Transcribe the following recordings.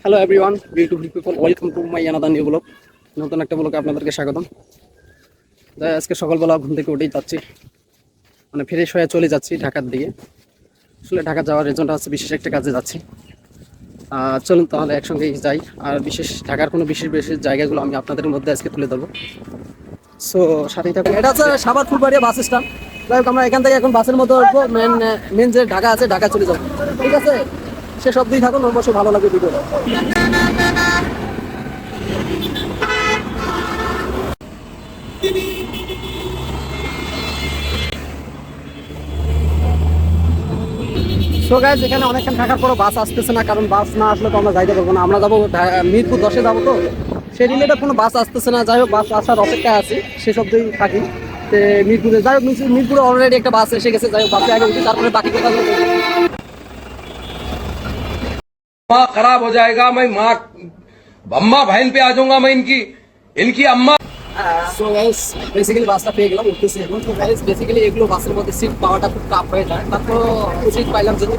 Hello everyone, beautiful people, welcome to my another new blog. নতুন একটা ব্লগে আপনাদেরকে স্বাগতম। আজকে সকালবেলা ঘুম থেকে উঠেই যাচ্ছি, মানে ফ্রেশ হয়ে চলে যাচ্ছি ঢাকার দিকে। আসলে ঢাকা যাওয়ার রিজনটা হচ্ছে বিশেষ একটা কাজে যাচ্ছি। চলুন তাহলে একসঙ্গেই যাই। আর ঢাকার কোনো বিশেষ বিশেষ জায়গাগুলো আমি আপনাদের মধ্যে আজকে তুলে ধরবো। সো সাথেই থাকুন। এটা হচ্ছে সাভার ফুলবাড়িয়া বাস স্ট্যান্ড। যাই হোক, আমরা এখান থেকে এখন বাসের মধ্যে উঠবো। মেন যে ঢাকা আছে, ঢাকা চলে যাবো। ঠিক আছে, সে সব দিয়ে থাকুন, অবশ্যই ভালো লাগবে ভিডিও। সো গাইস, এখানে অনেকক্ষণ থাকার পরও বাস আসতেছে না, কারণ বাস না আসলে তো আমরা যাইতে পারবো না। আমরা যাবো মিরপুর 10-এ যাবো, তো সেই রিলেটেড কোনো বাস আসতেছে না। যাই হোক, বাস আসার অপেক্ষায় আছি, সেসব দিয়েই থাকি। মিরপুরে যাই হোক, মিরপুরে অলরেডি একটা বাস এসে গেছে। যাই হোক, বাসে আগে উঠি, তারপরে বাকি কথাগুলো माँ खराब हो जाएगा। मैं माँ अम्मा बहन पे आ जाऊंगा। मैं इनकी इनकी अम्मा। সো গাইস, বেসিক্যালি বাসটা পেয়ে গেলাম, উঠতেছি এখন। তো গাইস, বেসিক্যালি এগুলো বাসের মধ্যে সিট পাওয়াটা খুব টাফ হয়ে যায়। তারপর সিট পাইলাম, যদি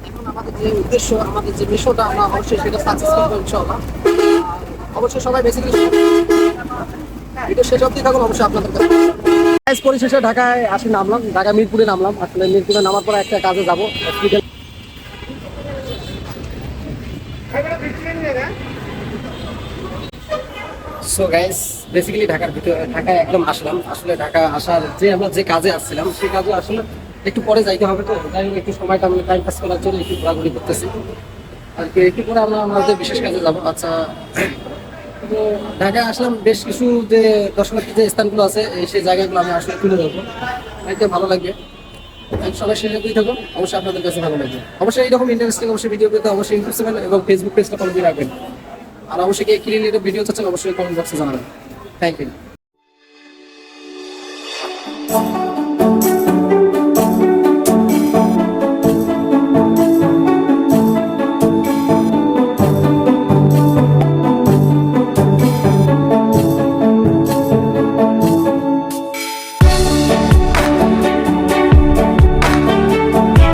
এখন আমাদের যে উদ্দেশ্য, আমাদের যে মিশনটা, আমরা অবশ্যই সেটা সাকসেস করবো ইনশাআল্লাহ। অবশ্যই সবাই বেসিক্যালি ভিডিও শেষ অবধি থাকুন, অবশ্যই আপনাদের কাছে। গাইস, পরিশেষে ঢাকায় আসি, নামলাম ঢাকা মিরপুরে নামলাম। আসলে মিরপুরে নামার পর একটা কাজে যাবো, হসপিটাল। সো গাইস, বেসিক্যালি ঢাকায় একদম আসলাম। আসলে ঢাকা আসার আমরা যে কাজে আসছিলাম, সেই কাজে আসলে একটু পরে যাইতে হবে। তো যাই হোক, একটু সময়টা আমি টাইম পাস করার জন্য একটু ঘোরাঘুরি করতেছি আর কি। একটু পরে আমরা আমাদের বিশেষ কাজে যাবো। আচ্ছা, তো ঢাকায় আসলাম, বেশ কিছু যে দর্শনার্থী যে স্থানগুলো আছে, সেই জায়গাগুলো আমি আসলে তুলে ধরবো। এতে ভালো লাগবে, সবাই শেষে দিয়ে থাকুন, অবশ্যই আপনাদের কাছে ভালো লাগবে। অবশ্যই এইরকম ইন্টারেস্টিং অবশ্যই ভিডিও পেতে অবশ্যই ইউটিউব চ্যানেল এবং ফেসবুক পেজটা ফলো দিয়ে রাখবেন। আর অবশ্যই কি রিলেটেড ভিডিও চাচ্ছেন, অবশ্যই কমেন্ট বক্সে জানাবেন। Thank you.